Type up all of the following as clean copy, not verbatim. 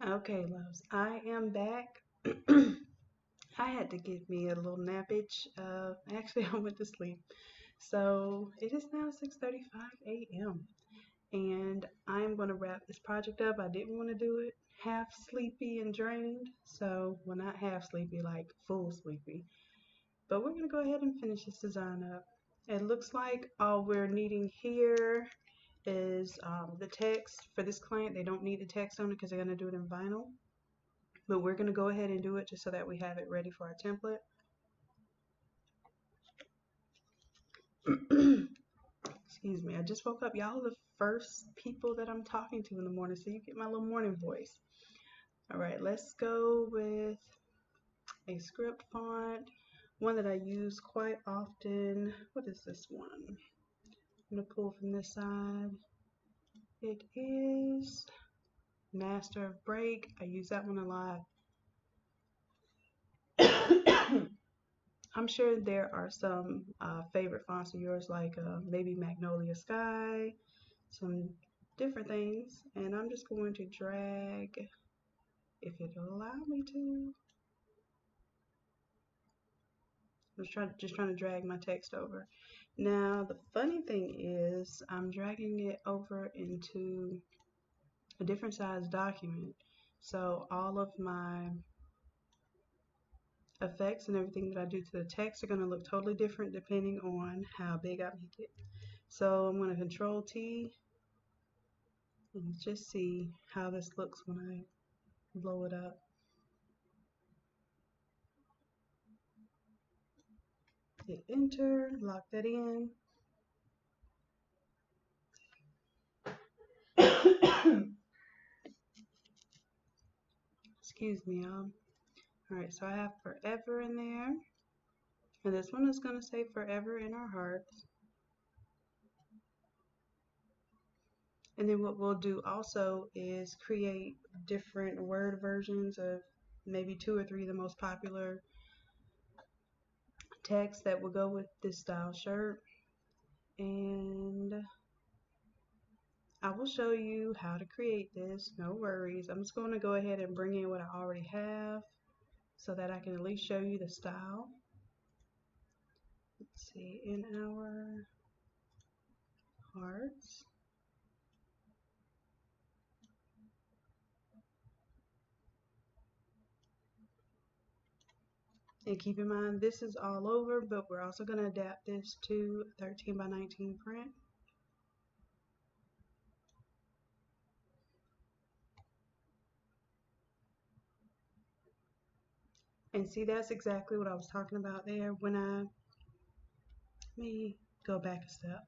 Okay, loves, I am back. I had to give me a little nappage. Actually, I went to sleep. So it is now 6:35 a.m. and I'm going to wrap this project up. I didn't want to do it half sleepy and drained. So, well, not half sleepy, like full sleepy. But we're going to go ahead and finish this design up. It looks like all we're needing here is the text. For this client, they don't need the text on it because they're going to do it in vinyl. But we're going to go ahead and do it just so that we have it ready for our template. Excuse me, I just woke up. Y'all are the first people that I'm talking to in the morning, so you get my little morning voice. All right, let's go with a script font, one that I use quite often. What is this one? I'm going to pull from this side. It is Master of Break. I use that one a lot. I'm sure there are some favorite fonts of yours, like maybe Magnolia Sky, some different things. And I'm just going to drag, if it'll allow me to. Just trying to drag my text over. Now, the funny thing is, I'm dragging it over into a different size document. So all of my effects and everything that I do to the text are going to look totally different depending on how big I make it. So I'm going to Control T and just see how this looks when I blow it up. Hit enter, lock that in. Excuse me, y'all. Alright, so I have forever in there. And this one is going to say forever in our hearts. And then what we'll do also is create different word versions of maybe 2 or 3 of the most popular text that will go with this style shirt. And I will show you how to create this, no worries. I'm just going to go ahead and bring in what I already have so that I can at least show you the style. Let's see, in our hearts. And keep in mind, this is all over, but we're also going to adapt this to 13 by 19 print. And see, that's exactly what I was talking about there when let me go back a step.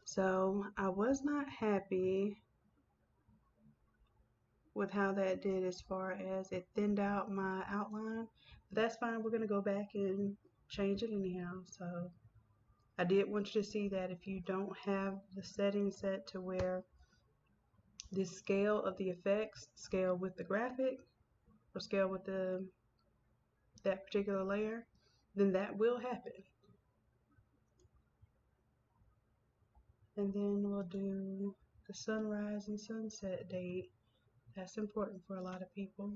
So I was not happy with how that did as far as it thinned out my outline. But that's fine. We're going to go back and change it anyhow. So I did want you to see that if you don't have the settings set to where this scale of the effects scale with the graphic or scale with that particular layer, then that will happen. And then we'll do the sunrise and sunset date. That's important for a lot of people.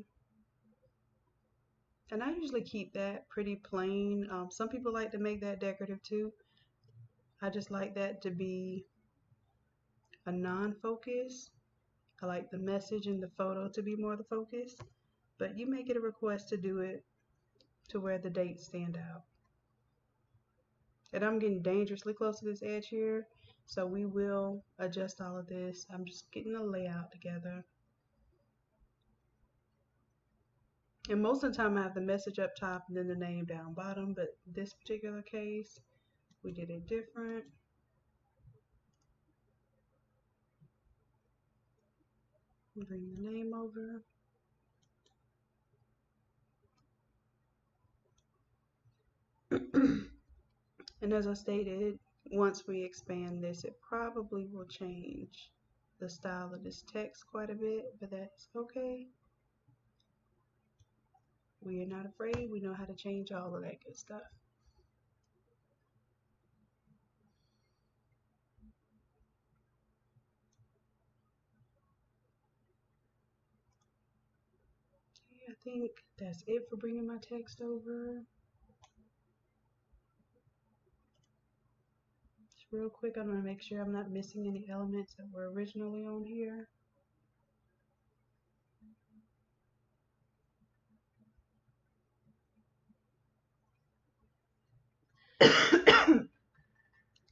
And I usually keep that pretty plain. Some people like to make that decorative too. I just like that to be a non-focus. I like the message and the photo to be more the focus. But you may get a request to do it to where the dates stand out. And I'm getting dangerously close to this edge here, so we will adjust all of this. I'm just getting the layout together. And most of the time I have the message up top and then the name down bottom, but this particular case, we did it different. Bring the name over. And as I stated, once we expand this, it probably will change the style of this text quite a bit, but that's okay. We are not afraid. We know how to change all of that good stuff. think that's it for bringing my text over. Just real quick, I'm going to make sure I'm not missing any elements that were originally on here.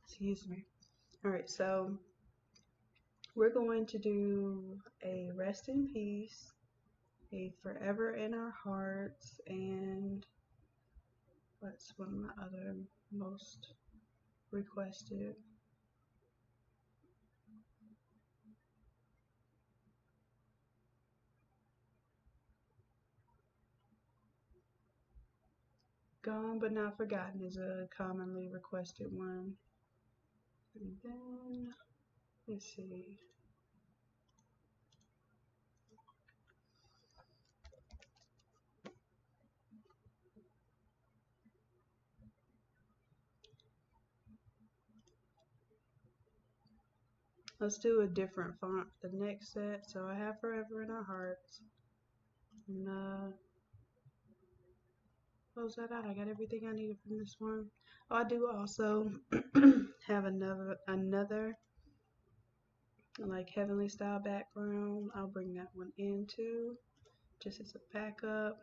Excuse me. All right, so we're going to do a rest in peace, a forever in our hearts, and what's one of my other most requested? Gone but not forgotten is a commonly requested one. And then, let's see. Let's do a different font for the next set. So I have Forever in Our Hearts. And close that out. I got everything I needed from this one. Oh, I do also have another like heavenly style background. I'll bring that one in too, just as a backup.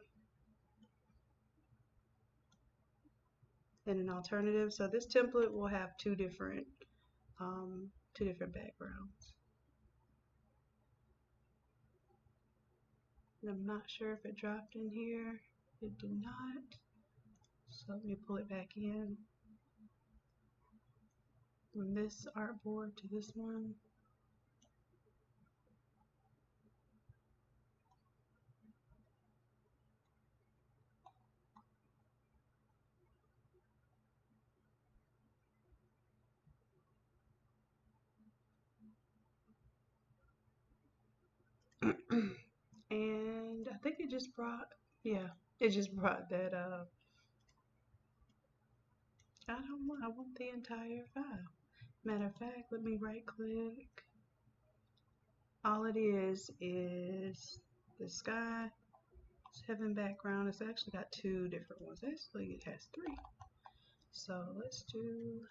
And an alternative. So this template will have two different backgrounds. And I'm not sure if it dropped in here. It did not. So let me pull it back in from this artboard to this one. And I think it just brought, yeah, it just brought that I want the entire file. Matter of fact, let me right click. All it is the sky, heaven background. It's actually got two different ones. Actually, it has three. So let's do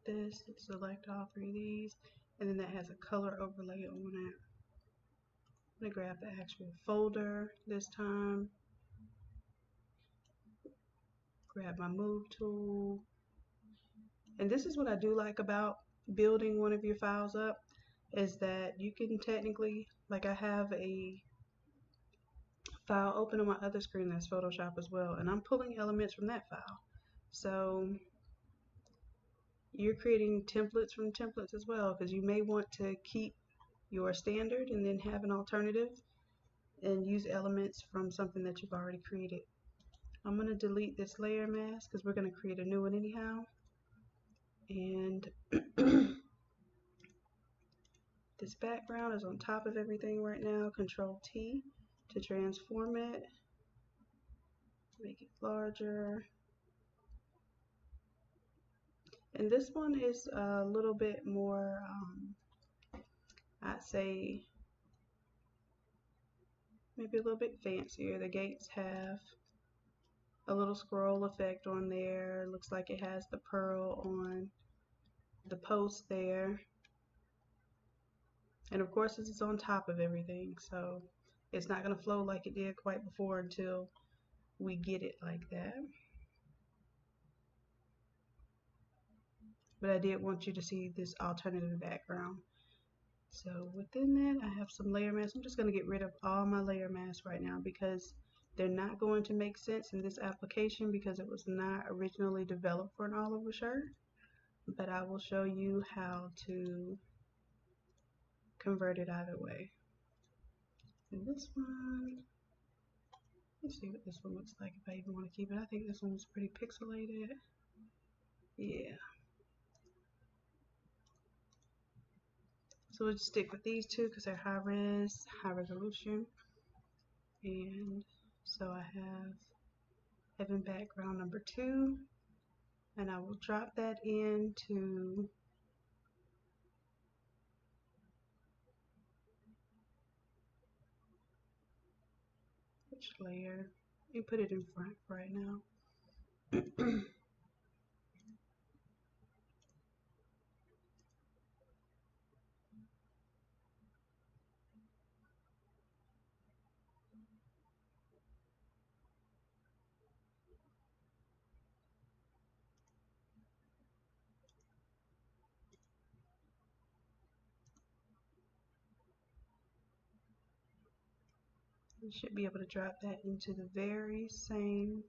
this, select all three of these, and then that has a color overlay on it. I'm gonna grab the actual folder this time, grab my move tool, and this is what I do like about building one of your files up, is that you can technically, like I have a file open on my other screen that's Photoshop as well, and I'm pulling elements from that file. So you're creating templates from templates as well, because you may want to keep your standard and then have an alternative and use elements from something that you've already created. I'm going to delete this layer mask because we're going to create a new one anyhow. And this background is on top of everything right now. Control T to transform it, make it larger. And this one is a little bit more, I'd say, maybe a little bit fancier. The gates have a little scroll effect on there. Looks like it has the pearl on the post there. And of course, this is on top of everything, so it's not going to flow like it did quite before until we get it like that. But I did want you to see this alternative background. So within that, I have some layer masks. I'm just going to get rid of all my layer masks right now because they're not going to make sense in this application because it was not originally developed for an all over shirt. But I will show you how to convert it either way. And this one, let's see what this one looks like if I even want to keep it. I think this one's pretty pixelated. Yeah. So we'll just stick with these two because they're high res, high resolution. And so I have heaven background number 2. And I will drop that into Which layer? Let me put it in front right now. You should be able to drop that into the very same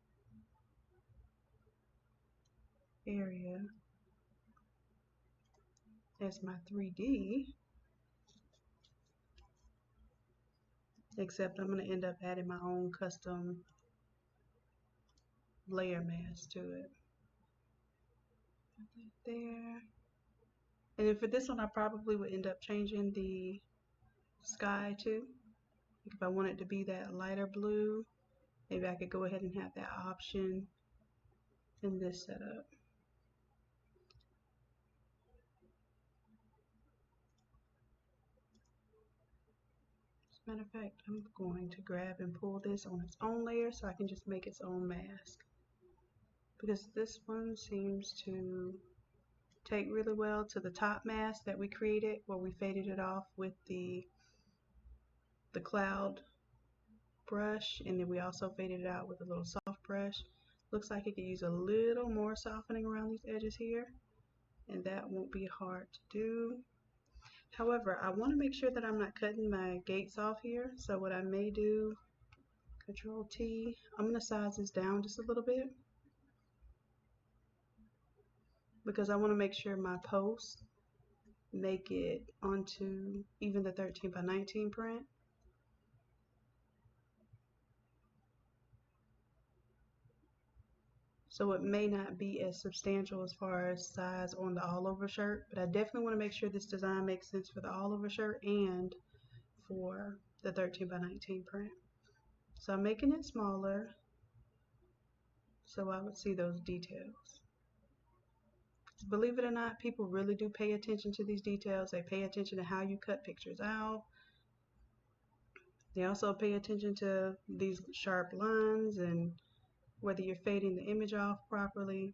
area as my 3D, except I'm going to end up adding my own custom layer mask to it. There. And then for this one, I probably would end up changing the sky too. If I want it to be that lighter blue, maybe I could go ahead and have that option in this setup. As a matter of fact, I'm going to grab and pull this on its own layer so I can just make its own mask. Because this one seems to take really well to the top mask that we created, where we faded it off with the cloud brush, and then we also faded it out with a little soft brush. Looks like it could use a little more softening around these edges here, and that won't be hard to do. However, I want to make sure that I'm not cutting my gates off here, so what I may do, Control T, I'm going to size this down just a little bit because I want to make sure my posts make it onto even the 13 by 19 print. So it may not be as substantial as far as size on the all over shirt, but I definitely want to make sure this design makes sense for the all over shirt and for the 13 by 19 print. So I'm making it smaller so I would see those details. Believe it or not, people really do pay attention to these details. They pay attention to how you cut pictures out. They also pay attention to these sharp lines and whether you're fading the image off properly.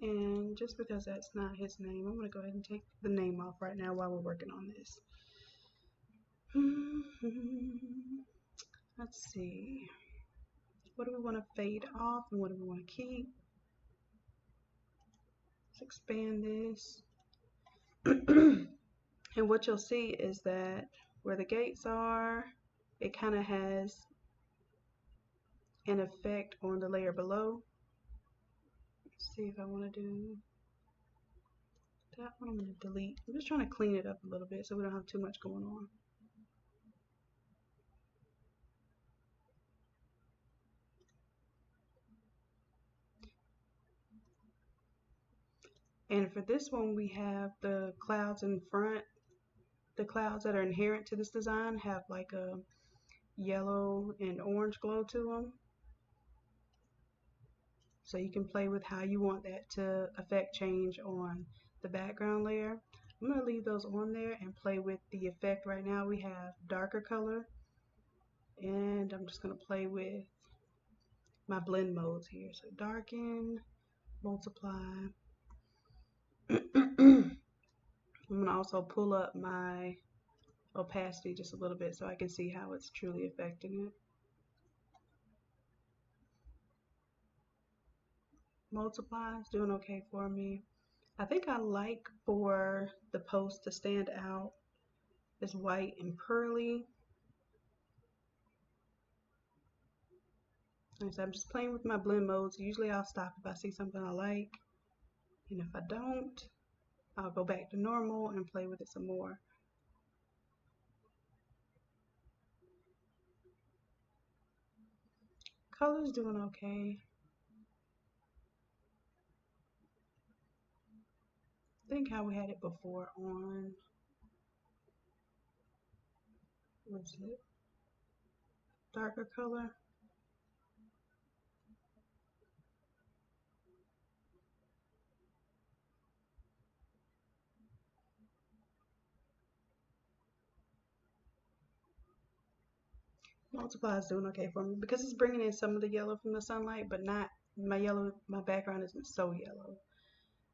And just because that's not his name, I'm going to go ahead and take the name off right now while we're working on this. Let's see. What do we want to fade off and what do we want to keep? Let's expand this. And what you'll see is that where the gates are, it kind of has an effect on the layer below. Let's see if I want to do that one. I'm going to delete. I'm just trying to clean it up a little bit so we don't have too much going on. And for this one, we have the clouds in front. The clouds that are inherent to this design have like a yellow and orange glow to them. So you can play with how you want that to affect change on the background layer. I'm going to leave those on there and play with the effect. Right now we have darker color, and I'm just going to play with my blend modes here. So darken, multiply. I'm going to also pull up my opacity just a little bit so I can see how it's truly affecting it. Multiply is doing okay for me. I think I like for the post to stand out as white and pearly. So I'm just playing with my blend modes. Usually I'll stop if I see something I like, and if I don't, I'll go back to normal and play with it some more. Color's doing okay. I think how we had it before on, what's it, darker color. Multiply is doing okay for me because it's bringing in some of the yellow from the sunlight, but not my background isn't so yellow.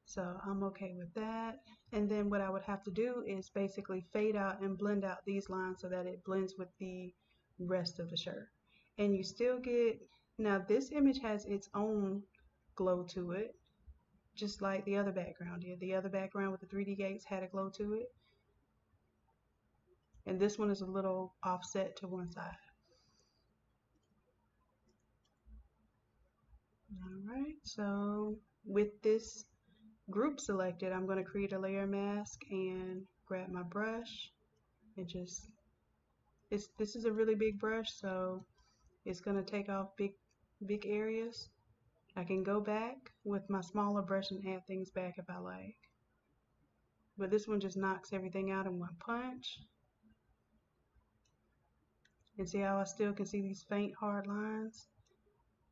So I'm okay with that. And then what I would have to do is basically fade out and blend out these lines so that it blends with the rest of the shirt. And you still get, now this image has its own glow to it, just like the other background did. The other background with the 3D gates had a glow to it. And this one is a little offset to one side. Alright, so with this group selected, I'm going to create a layer mask and grab my brush and just, this is a really big brush, so it's going to take off big areas. I can go back with my smaller brush and add things back if I like. But this one just knocks everything out in one punch. And see how I still can see these faint hard lines?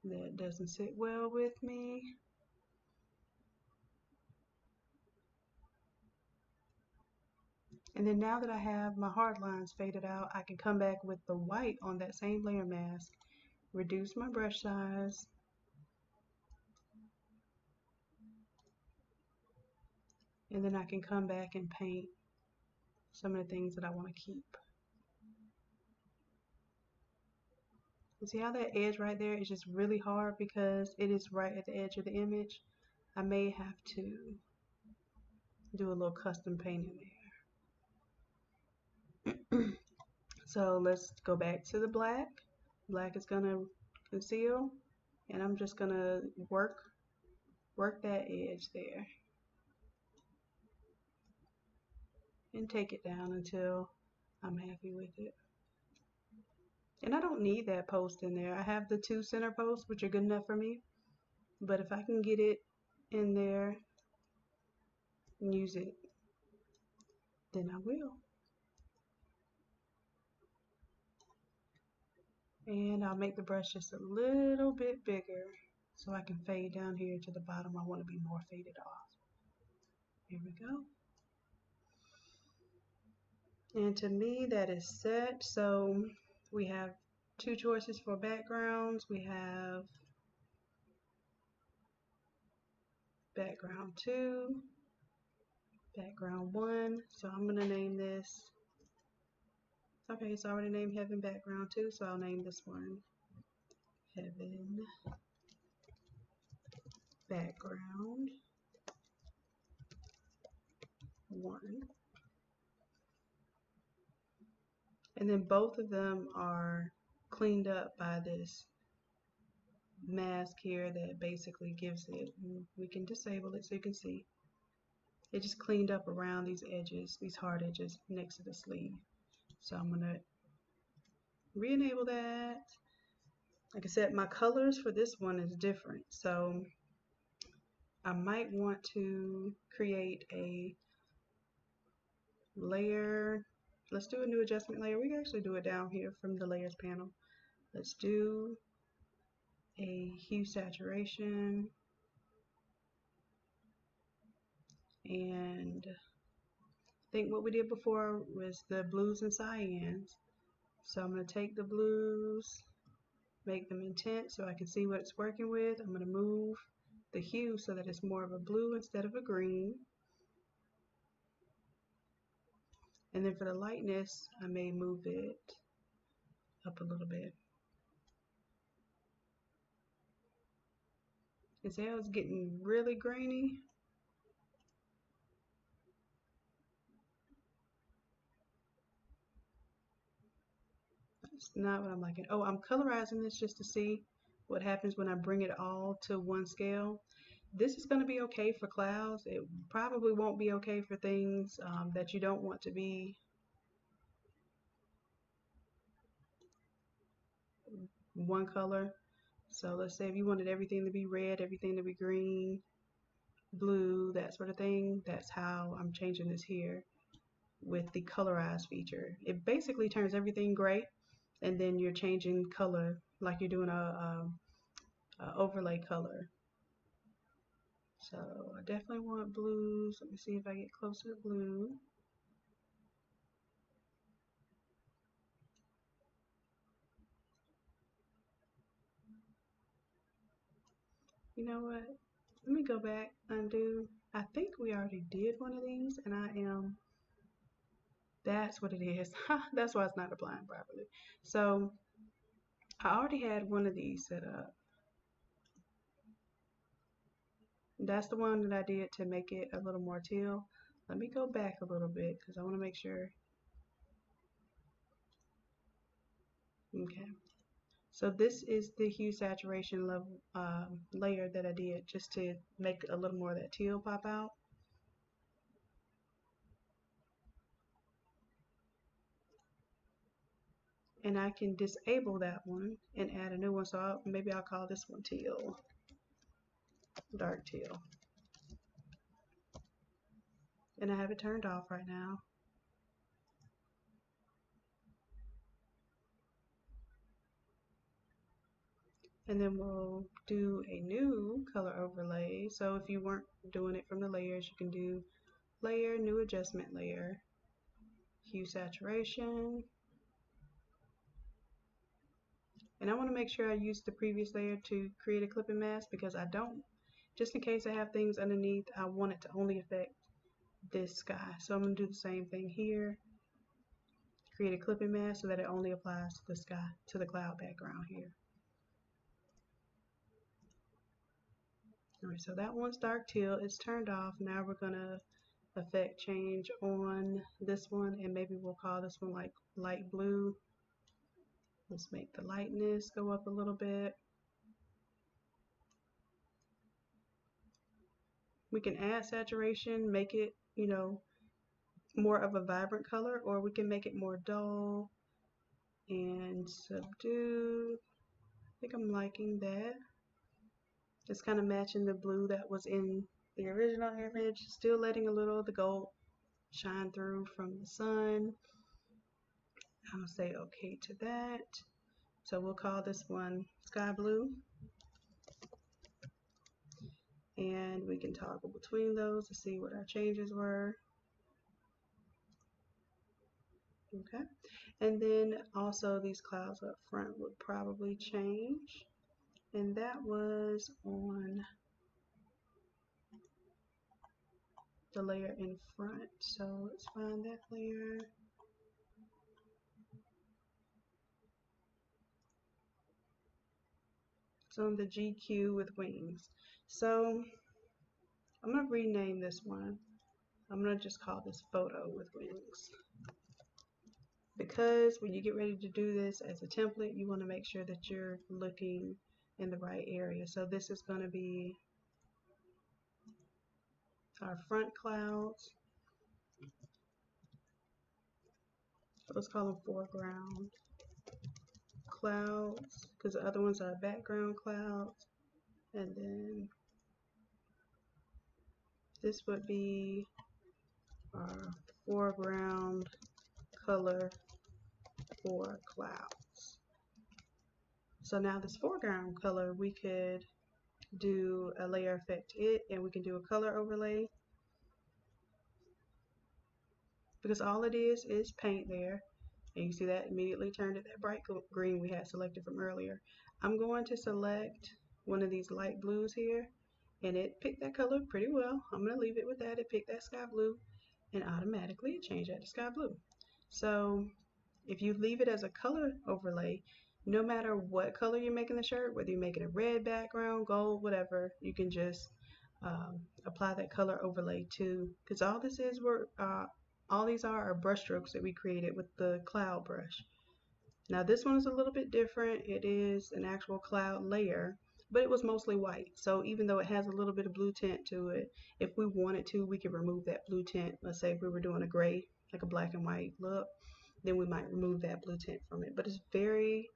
That doesn't sit well with me. And then now that I have my hard lines faded out, I can come back with the white on that same layer mask, reduce my brush size, and then I can come back and paint some of the things that I want to keep. You see how that edge right there is just really hard because it is right at the edge of the image? I may have to do a little custom painting there. So let's go back to the black. Black is gonna conceal, and I'm just gonna work that edge there and take it down until I'm happy with it. And I don't need that post in there. I have the 2 center posts, which are good enough for me. But if I can get it in there and use it, then I will. And I'll make the brush just a little bit bigger so I can fade down here to the bottom. I want to be more faded off. Here we go. And to me that is set. So we have 2 choices for backgrounds. We have background 2, background 1. So I'm going to name this, okay, it's already named Heaven Background 2, so I'll name this one Heaven Background 1. And then both of them are cleaned up by this mask here that basically gives it, we can disable it so you can see. It just cleaned up around these edges, these hard edges next to the sleeve. So I'm going to re-enable that. Like I said, my colors for this one is different. So I might want to create a layer. Let's do a new adjustment layer. We can actually do it down here from the layers panel. Let's do a hue saturation, and I think what we did before was the blues and cyans. So I'm going to take the blues, make them intense so I can see what it's working with. I'm going to move the hue so that it's more of a blue instead of a green. And then for the lightness, I may move it up a little bit. And see how it's getting really grainy? That's not what I'm liking. Oh, I'm colorizing this just to see what happens when I bring it all to one scale. This is going to be okay for clouds. It probably won't be okay for things that you don't want to be one color. So let's say if you wanted everything to be red, everything to be green, blue, that sort of thing, that's how I'm changing this here with the colorize feature. It basically turns everything gray, and then you're changing color like you're doing a overlay color. So I definitely want blues. Let me see if I get closer to blue. You know what? Let me go back, undo. I think we already did one of these, and that's what it is. That's why it's not applying properly. So I already had one of these set up. That's the one that I did to make it a little more teal. Let me go back a little bit because I want to make sure. Okay. So this is the hue saturation level layer that I did just to make a little more of that teal pop out. And I can disable that one and add a new one. So maybe I'll call this one teal, dark teal. And I have it turned off right now. And then we'll do a new color overlay. So if you weren't doing it from the layers, you can do layer, new adjustment layer, hue saturation. And I want to make sure I use the previous layer to create a clipping mask because I don't, just in case I have things underneath, I want it to only affect this sky. So I'm going to do the same thing here. Create a clipping mask so that it only applies to the sky, to the cloud background here. Alright, so that one's dark teal. It's turned off. Now we're going to effect change on this one, and maybe we'll call this one like light blue. Let's make the lightness go up a little bit. We can add saturation, make it, you know, more of a vibrant color, or we can make it more dull and subdued. I think I'm liking that. It's kind of matching the blue that was in the original image, still letting a little of the gold shine through from the sun. I'll say okay to that. So we'll call this one sky blue. And we can toggle between those to see what our changes were. Okay. And then also these clouds up front would probably change. And that was on the layer in front. So let's find that layer. It's on the GQ with wings. So I'm going to rename this one. I'm going to just call this photo with wings. Because when you get ready to do this as a template, you want to make sure that you're looking in the right area. So this is going to be our front clouds. Let's call them foreground clouds because the other ones are background clouds. And then this would be our foreground color for clouds. So now this foreground color, we could do a layer effect it, and we can do a color overlay because all it is paint there. And you see that immediately turned it that bright green we had selected from earlier. I'm going to select one of these light blues here, and it picked that color pretty well. I'm going to leave it with that. It picked that sky blue, and automatically it changed that to sky blue. So if you leave it as a color overlay, no matter what color you're making the shirt, whether you're making a red background, gold, whatever, you can just apply that color overlay to, because all this is, all these are brush strokes that we created with the cloud brush. Now this one is a little bit different. It is an actual cloud layer, but it was mostly white. So even though it has a little bit of blue tint to it, if we wanted to, we could remove that blue tint. Let's say if we were doing a gray, like a black and white look, then we might remove that blue tint from it. But it's very,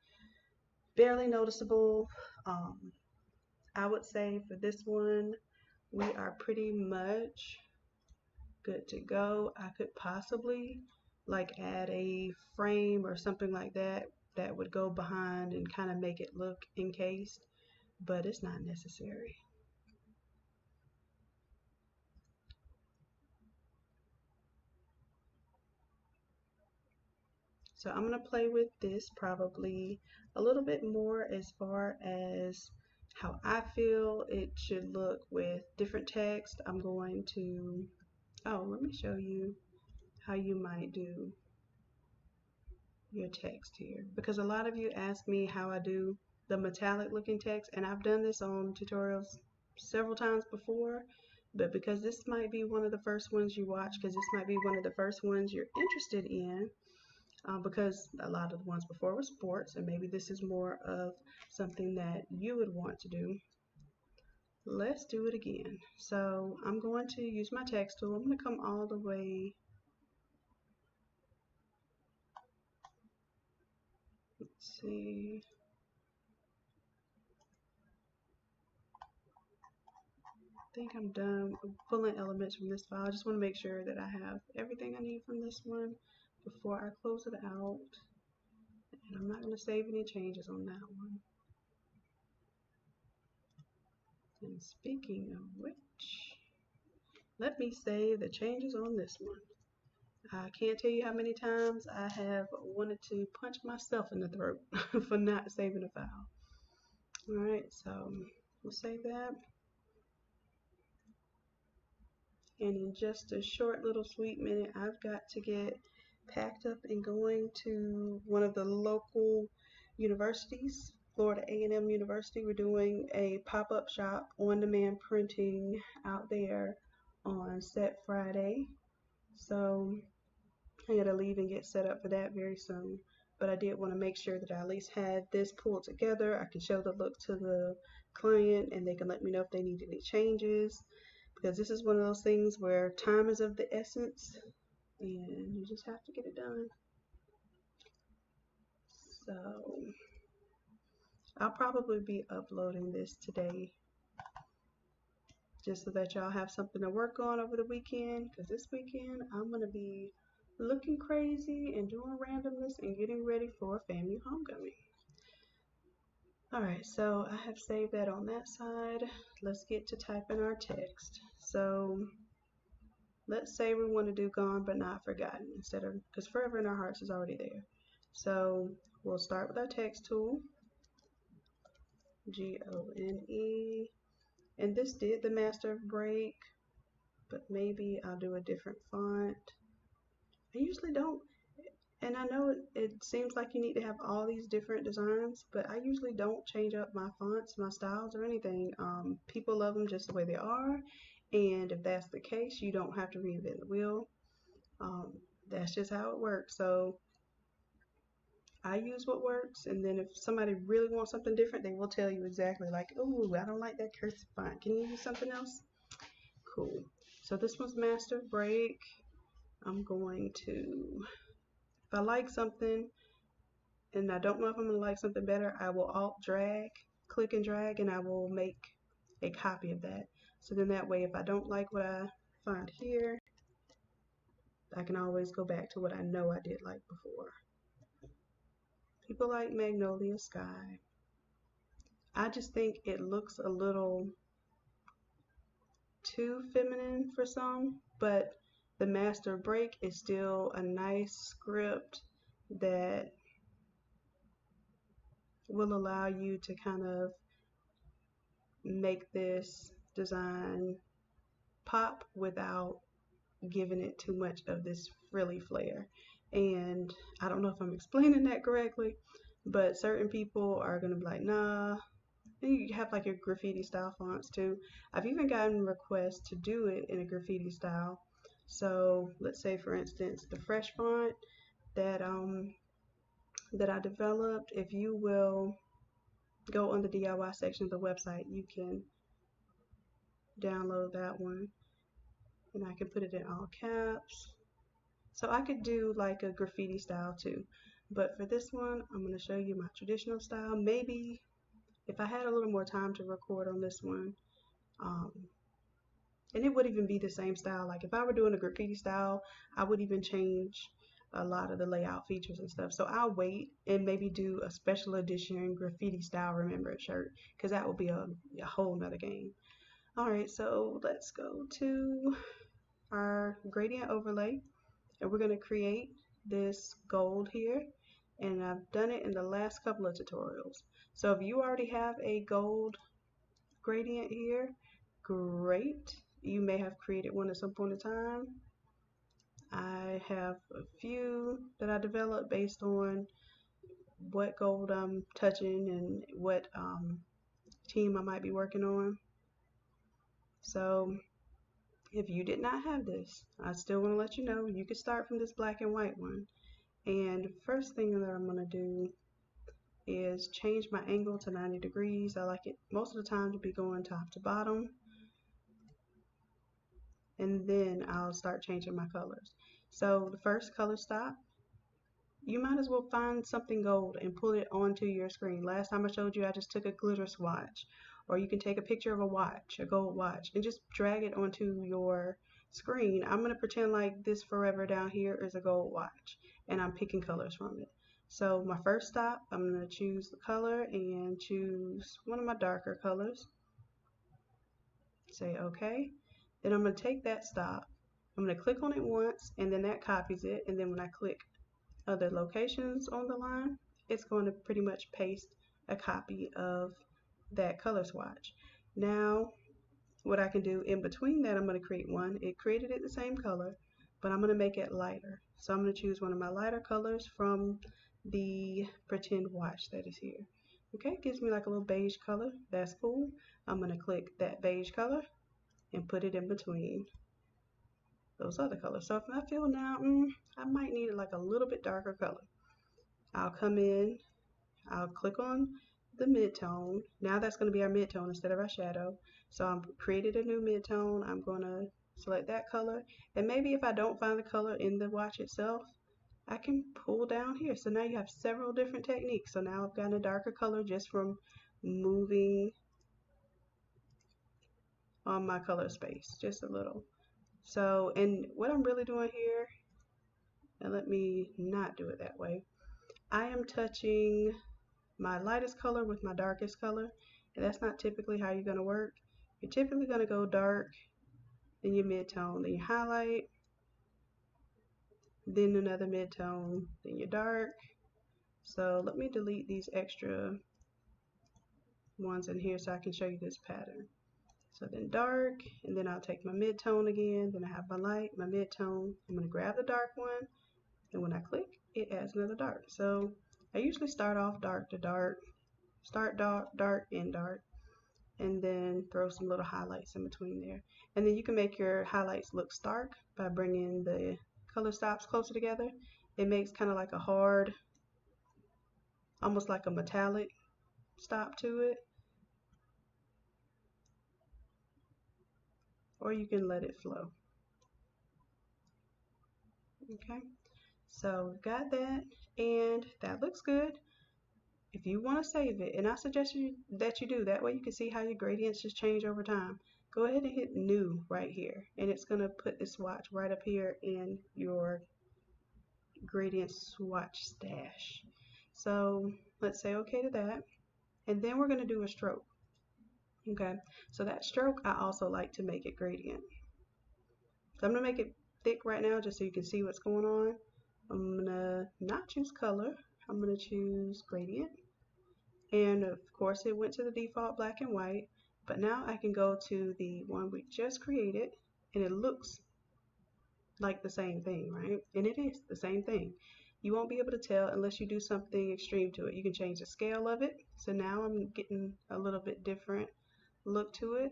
barely noticeable. I would say for this one, we are pretty much good to go. I could possibly like add a frame or something like that that would go behind and kind of make it look encased, but it's not necessary. So I'm going to play with this probably a little bit more as far as how I feel it should look with different text. I'm going to, oh, let me show you how you might do your text here, because a lot of you ask me how I do the metallic looking text, and I've done this on tutorials several times before, but because this might be one of the first ones you watch, because this might be one of the first ones you're interested in, because a lot of the ones before were sports, and maybe this is more of something that you would want to do. Let's do it again. So I'm going to use my text tool. I'm going to come all the way, let's see, I think I'm done pulling elements from this file. I just want to make sure that I have everything I need from this one before I close it out. And I'm not going to save any changes on that one. And speaking of which, let me save the changes on this one. I can't tell you how many times I have wanted to punch myself in the throat for not saving a file. Alright, so we'll save that. And in just a short little sweet minute, I've got to get packed up and going to one of the local universities, Florida A&M University. We're doing a pop-up shop, on-demand printing out there on Set Friday. So I gotta leave and get set up for that very soon. But I did want to make sure that I at least had this pulled together. I can show the look to the client and they can let me know if they need any changes, because this is one of those things where time is of the essence and you just have to get it done. So I'll probably be uploading this today just so that y'all have something to work on over the weekend, because this weekend I'm going to be looking crazy and doing randomness and getting ready for family homecoming. Alright, so I have saved that on that side. Let's get to typing our text. So let's say we want to do gone but not forgotten instead of, because forever in our hearts is already there. So we'll start with our text tool, G-O-N-E, and this did the master break, but maybe I'll do a different font. I usually don't, and I know it seems like you need to have all these different designs, but I usually don't change up my fonts, my styles, or anything. People love them just the way they are, and if that's the case, you don't have to reinvent the wheel. That's just how it works. So I use what works, and then if somebody really wants something different, they will tell you exactly, like, oh, I don't like that cursive font. Can you use something else? Cool. So this one's master break. I'm going to, if I like something and I don't know if I'm going to like something better, I will alt drag, click and drag, and I will make a copy of that. So then that way, if I don't like what I find here, I can always go back to what I know I did like before. People like Magnolia Sky. I just think it looks a little too feminine for some, but the master break is still a nice script that will allow you to kind of make this design pop without giving it too much of this frilly flair. And I don't know if I'm explaining that correctly, but certain people are going to be like, nah. And you have like your graffiti style fonts too. I've even gotten requests to do it in a graffiti style. So let's say, for instance, the fresh font that that I developed, if you will go on the DIY section of the website, you can download that one, and I can put it in all caps. So I could do like a graffiti style too, but for this one I'm going to show you my traditional style. Maybe if I had a little more time to record on this one, and it would even be the same style. Like if I were doing a graffiti style, I would even change a lot of the layout features and stuff. So I'll wait and maybe do a special edition graffiti style Remembrance shirt, because that will be a whole nother game. Alright, so let's go to our gradient overlay, and we're going to create this gold here, and I've done it in the last couple of tutorials. So if you already have a gold gradient here, great. You may have created one at some point in time. I have a few that I developed based on what gold I'm touching and what team I might be working on. So if you did not have this, I still want to let you know you could start from this black and white one. And first thing that I'm going to do is change my angle to 90 degrees. I like it most of the time to be going top to bottom. And then I'll start changing my colors. So the first color stop, you might as well find something gold and pull it onto your screen. Last time I showed you, I just took a glitter swatch. Or you can take a picture of a watch, a gold watch, and just drag it onto your screen. I'm going to pretend like this forever down here is a gold watch, and I'm picking colors from it. So my first stop, I'm going to choose the color and choose one of my darker colors. Say OK. Then I'm going to take that stop. I'm going to click on it once, and then that copies it. And then when I click other locations on the line, it's going to pretty much paste a copy of that color swatch. Now, what I can do in between that, I'm going to create one. It created it the same color, but I'm going to make it lighter. So I'm going to choose one of my lighter colors from the pretend watch that is here. Okay, it gives me like a little beige color. That's cool. I'm going to click that beige color and put it in between those other colors. So if I feel now, I might need like a little bit darker color, I'll come in, I'll click on the midtone. Now that's going to be our midtone instead of our shadow. So I've created a new midtone. I'm going to select that color. And maybe if I don't find the color in the watch itself, I can pull down here. So now you have several different techniques. So now I've gotten a darker color just from moving on my color space just a little. So, and what I'm really doing here, and let me not do it that way, I am touching my lightest color with my darkest color, and that's not typically how you're going to work. You're typically going to go dark, then your midtone, then your highlight, then another midtone, then your dark. So let me delete these extra ones in here so I can show you this pattern. So then dark, and then I'll take my midtone again, then I have my light, my midtone. I'm going to grab the dark one, and when I click, it adds another dark. So I usually start off dark to dark, start dark, dark, and dark, and then throw some little highlights in between there. And then you can make your highlights look stark by bringing the color stops closer together. It makes kind of like a hard, almost like a metallic stop to it. Or you can let it flow. Okay, so we've got that, and that looks good. If you want to save it, and I suggest that you do, that way you can see how your gradients just change over time. Go ahead and hit new right here, and it's going to put this swatch right up here in your gradient swatch stash. So let's say okay to that, and then we're going to do a stroke. Okay, so that stroke I also like to make it gradient. So I'm going to make it thick right now just so you can see what's going on. I'm going to not choose color, I'm going to choose gradient. And of course it went to the default black and white, but now I can go to the one we just created, and it looks like the same thing, right? And it is the same thing. You won't be able to tell unless you do something extreme to it. You can change the scale of it. So now I'm getting a little bit different look to it.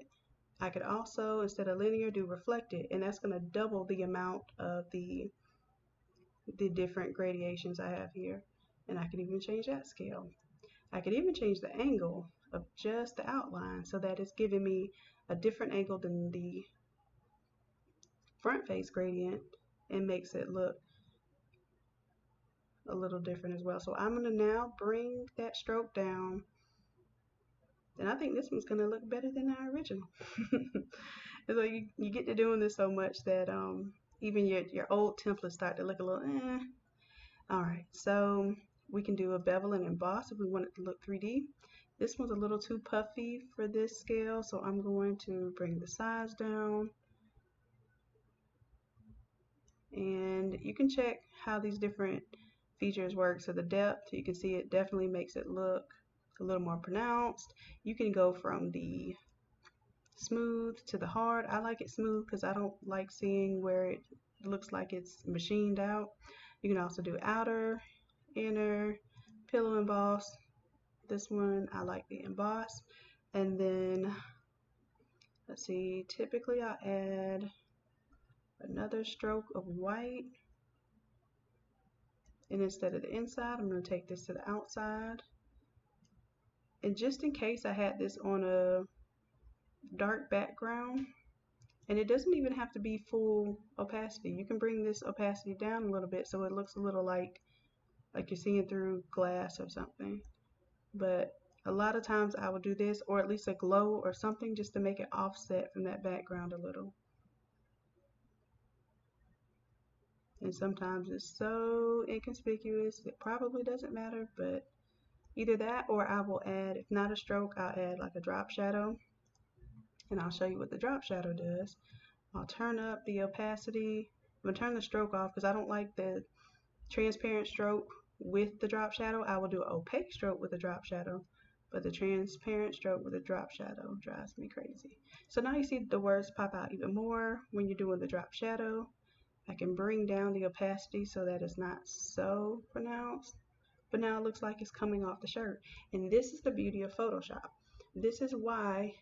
I could also, instead of linear, do reflected, and that's going to double the amount of the different gradations I have here. And I can even change that scale. I could even change the angle of just the outline so that it's giving me a different angle than the front face gradient and makes it look a little different as well. So I'm going to now bring that stroke down, and I think this one's going to look better than our original. So you get to doing this so much that even your old templates start to look a little eh. Alright, so we can do a bevel and emboss if we want it to look 3D. This one's a little too puffy for this scale, so I'm going to bring the size down. And you can check how these different features work. So the depth, you can see it definitely makes it look a little more pronounced. You can go from the smooth to the hard. I like it smooth because I don't like seeing where it looks like it's machined out. You can also do outer, inner, pillow emboss. This one I like the emboss. And then let's see, typically I add another stroke of white, and instead of the inside I'm going to take this to the outside. And just in case I had this on a dark background, and it doesn't even have to be full opacity, you can bring this opacity down a little bit so it looks a little like you're seeing through glass or something. But a lot of times I will do this, or at least a glow or something, just to make it offset from that background a little. And sometimes it's so inconspicuous it probably doesn't matter, but either that, or I will add, if not a stroke, I'll add like a drop shadow, and I'll show you what the drop shadow does. I'll turn up the opacity. I'm gonna turn the stroke off because I don't like the transparent stroke with the drop shadow. I will do an opaque stroke with a drop shadow, but the transparent stroke with a drop shadow drives me crazy. So now you see the words pop out even more when you're doing the drop shadow. I can bring down the opacity so that it's not so pronounced, but now it looks like it's coming off the shirt. And this is the beauty of Photoshop. This is why,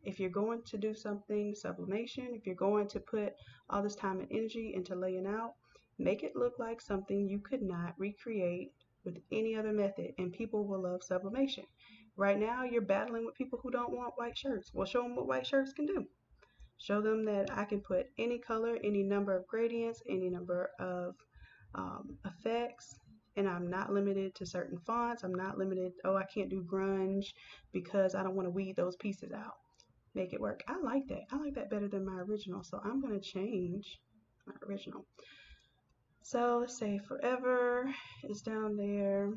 if you're going to do something sublimation, if you're going to put all this time and energy into laying out, make it look like something you could not recreate with any other method, and people will love sublimation. Right now you're battling with people who don't want white shirts. Well, show them what white shirts can do. Show them that I can put any color, any number of gradients, any number of effects, and I'm not limited to certain fonts. I'm not limited, oh, I can't do grunge because I don't want to weed those pieces out. Make it work. I like that. I like that better than my original, so I'm going to change my original. So let's say forever is down there.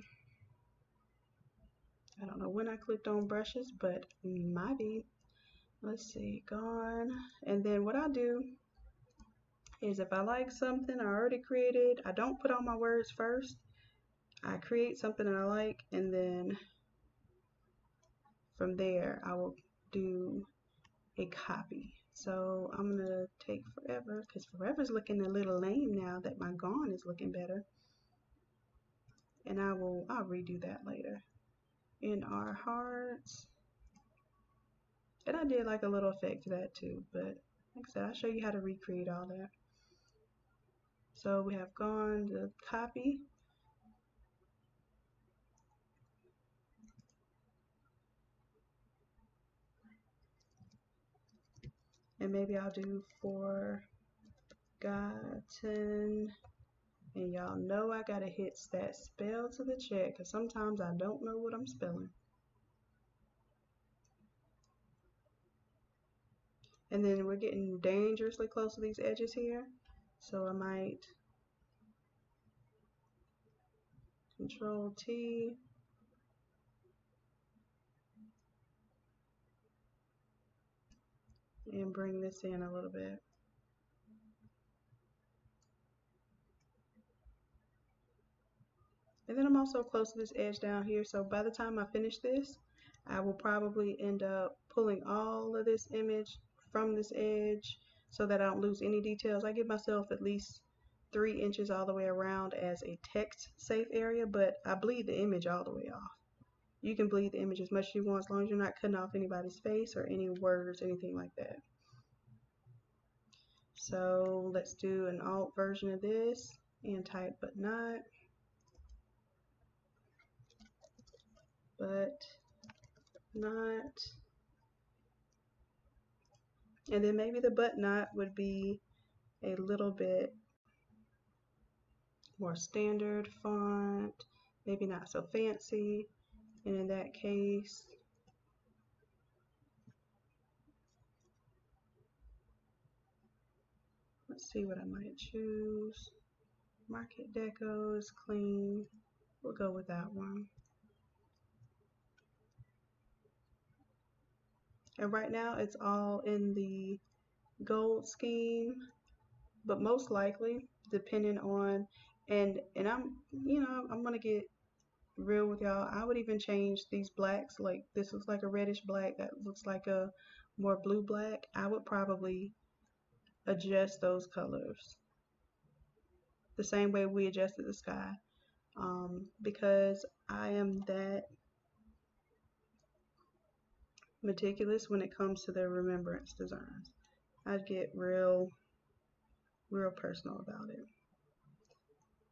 I don't know when I clicked on brushes, but might be. Let's see, gone. And then what I do is, if I like something I already created, I don't put all my words first. I create something that I like, and then from there I will do a copy. So I'm gonna take forever because forever's looking a little lame now that my gone is looking better. And I'll redo that later. In our hearts. And I did like a little effect to that too, but like I said, I'll show you how to recreate all that. So we have gone to copy. And maybe I'll do forgotten. And y'all know I gotta hit that spell to the check because sometimes I don't know what I'm spelling. And then we're getting dangerously close to these edges here. So I might Control T. And bring this in a little bit. And then I'm also close to this edge down here, so by the time I finish this, I will probably end up pulling all of this image from this edge so that I don't lose any details. I give myself at least 3 inches all the way around as a text safe area, but I bleed the image all the way off. You can bleed the image as much as you want as long as you're not cutting off anybody's face or any words, anything like that. So let's do an alt version of this and type but not. But not. And then maybe the but not would be a little bit more standard font, maybe not so fancy. And in that case, let's see what I might choose. Market Deco is clean. We'll go with that one. And right now it's all in the gold scheme, but most likely, depending on, and I'm gonna get real with y'all. I would even change these blacks. Like this looks like a reddish black, that looks like a more blue black, I would probably adjust those colors the same way we adjusted the sky, because I am that meticulous when it comes to the Remembrance designs. I get real personal about it,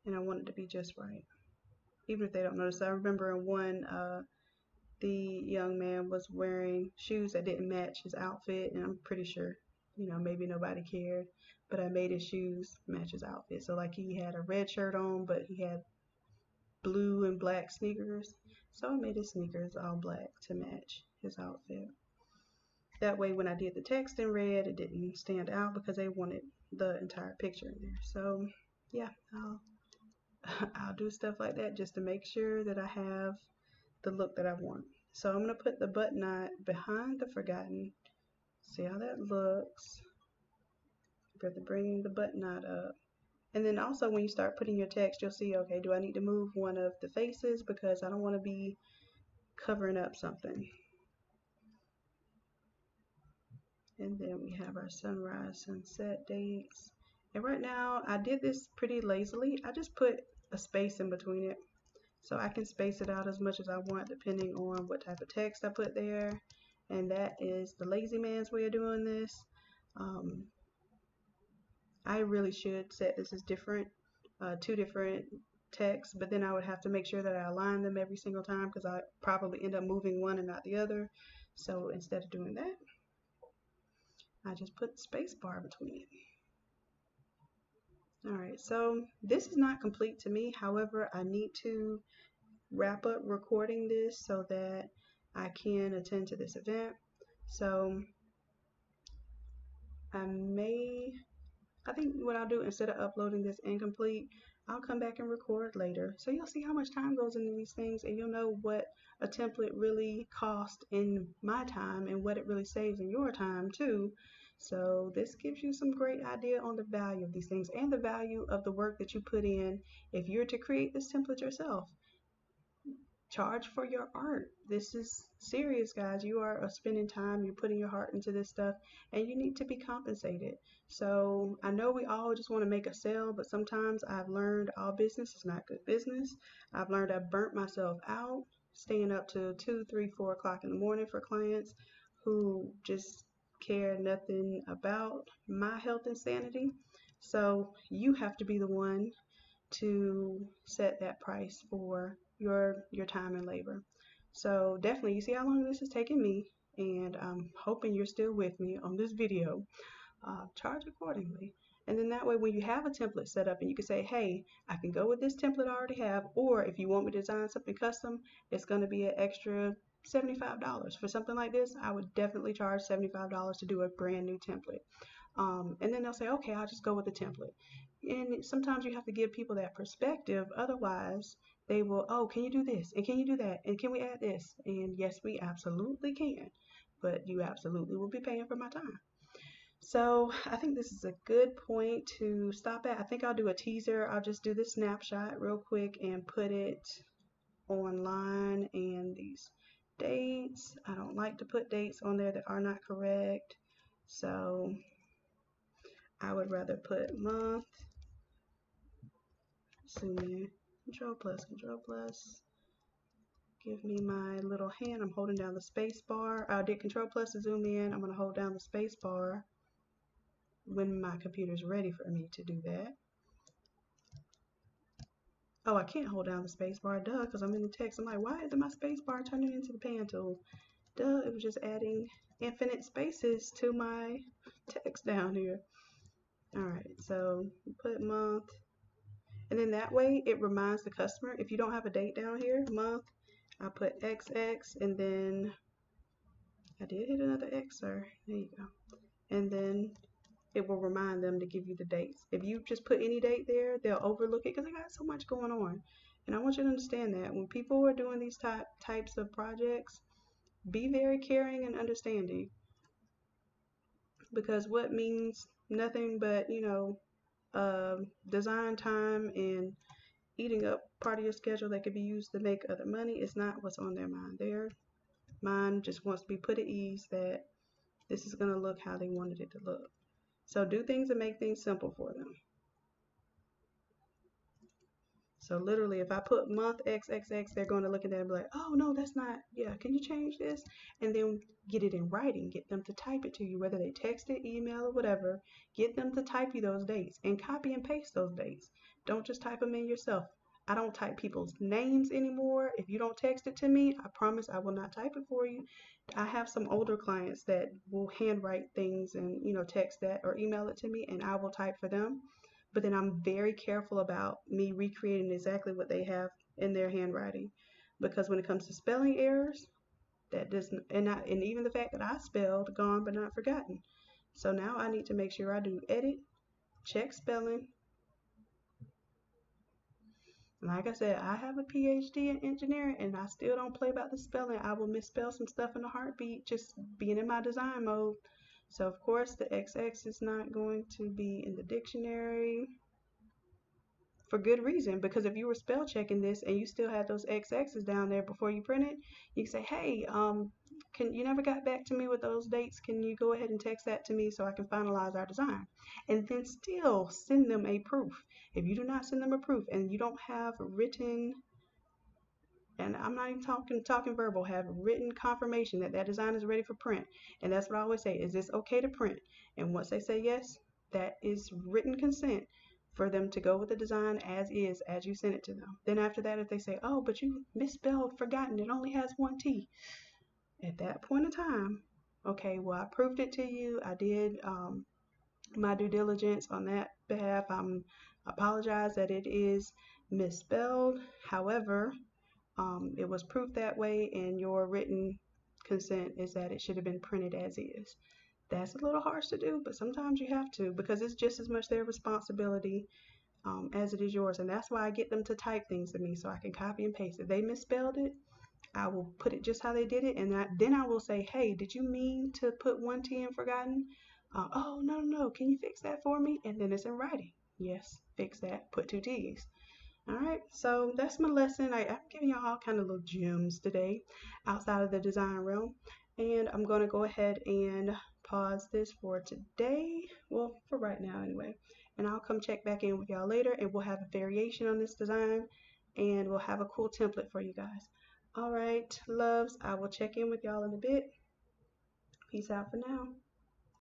and I want it to be just right, even if they don't notice. I remember in one, the young man was wearing shoes that didn't match his outfit, and I'm pretty sure, maybe nobody cared, but I made his shoes match his outfit. So like he had a red shirt on, but he had blue and black sneakers. So I made his sneakers all black to match his outfit. That way when I did the text in red, it didn't stand out because they wanted the entire picture in there. So yeah, I'll do stuff like that just to make sure that I have the look that I want. So I'm going to put the button knot behind the forgotten. See how that looks. Brother bringing the button knot up. And then also when you start putting your text, you'll see, okay, do I need to move one of the faces because I don't want to be covering up something. And then we have our sunrise, sunset dates. And right now, I did this pretty lazily. I just put a space in between it. So I can space it out as much as I want depending on what type of text I put there. And that is the lazy man's way of doing this. I really should set this as different, two different texts, but then I would have to make sure that I align them every single time because I probably end up moving one and not the other. So instead of doing that, I just put the space bar between it. Alright, so this is not complete to me. However, I need to wrap up recording this so that I can attend to this event. So I think what I'll do instead of uploading this incomplete, I'll come back and record later. So you'll see how much time goes into these things and you'll know what a template really costs in my time and what it really saves in your time too. So this gives you some great idea on the value of these things and the value of the work that you put in if you're to create this template yourself. Charge for your art. This is serious, guys. You are spending time, you're putting your heart into this stuff, and you need to be compensated. So I know we all just want to make a sale, but sometimes I've learned all business is not good business. I've learned I've burnt myself out staying up to 2, 3, 4 o'clock in the morning for clients who just care nothing about my health and sanity. So you have to be the one to set that price for your time and labor. So definitely, you see how long this is taking me, and I'm hoping you're still with me on this video. Charge accordingly. And then that way, when you have a template set up and you can say, hey, I can go with this template I already have, or if you want me to design something custom, it's going to be an extra $75. For something like this, I would definitely charge $75 to do a brand new template. And then they'll say, okay, I'll just go with the template. And sometimes you have to give people that perspective. Otherwise, they will, oh, can you do this? And can you do that? And can we add this? And yes, we absolutely can. But you absolutely will be paying for my time. So I think this is a good point to stop at. I think I'll do a teaser. I'll just do this snapshot real quick and put it online. And these dates, I don't like to put dates on there that are not correct. So I would rather put month, zoom in, control plus, give me my little hand, I'm holding down the space bar. I did control plus to zoom in, I'm going to hold down the space bar when my computer's ready for me to do that. Oh, I can't hold down the space bar, duh, because I'm in the text. I'm like, why isn't my space bar turning into the pan tool? Duh, it was just adding infinite spaces to my text down here. Alright, so put month. And then that way it reminds the customer, if you don't have a date down here, month, I put XX and then I did hit another X, sir. There you go. And then it will remind them to give you the dates. If you just put any date there, they'll overlook it because they got so much going on. And I want you to understand that when people are doing these types of projects, be very caring and understanding. Because what means nothing but, design time and eating up part of your schedule that could be used to make other money is not what's on their mind. Their mind just wants to be put at ease that This is going to look how they wanted it to look. So do things and make things simple for them. So literally, if I put month XXX, they're going to look at that and be like, oh, no, that's not, yeah, can you change this? And then get it in writing. Get them to type it to you, whether they text it, email, or whatever. Get them to type you those dates and copy and paste those dates. Don't just type them in yourself. I don't type people's names anymore. If you don't text it to me, I promise I will not type it for you. I have some older clients that will handwrite things and, text that or email it to me, and I will type for them. But then I'm very careful about me recreating exactly what they have in their handwriting, because when it comes to spelling errors, that doesn't, and even the fact that I spelled gone but not forgotten. So now I need to make sure I do edit, check spelling. Like I said, I have a PhD in engineering and I still don't play about the spelling. I will misspell some stuff in a heartbeat just being in my design mode. So of course the XX is not going to be in the dictionary, for good reason, because if you were spell checking this and you still had those XX's down there before you print it, you can say, hey, can you never got back to me with those dates? Can you go ahead and text that to me so I can finalize our design? And then still send them a proof. If you do not send them a proof and you don't have written, and I'm not even talking verbal, have written confirmation that that design is ready for print. And that's what I always say, is this okay to print? And once they say yes, that is written consent for them to go with the design as is, as you send it to them. Then after that, if they say, oh, but you misspelled, forgotten, it only has one T. At that point in time, okay, well, I proved it to you. I did my due diligence on that behalf. I apologize that it is misspelled. However, it was proof that way, and your written consent is that it should have been printed as is. That's a little harsh to do, but sometimes you have to, because it's just as much their responsibility as it is yours. And that's why I get them to type things to me so I can copy and paste. If they misspelled it, I will put it just how they did it, and then I will say, hey, did you mean to put one T in forgotten? Oh, no, can you fix that for me? And then it's in writing. Yes, fix that, put two T's. All right, so that's my lesson. I'm giving y'all all kind of little gems today outside of the design realm. And I'm going to go ahead and pause this for today. Well, for right now anyway. And I'll come check back in with y'all later, and we'll have a variation on this design, and we'll have a cool template for you guys. All right, loves, I will check in with y'all in a bit. Peace out for now.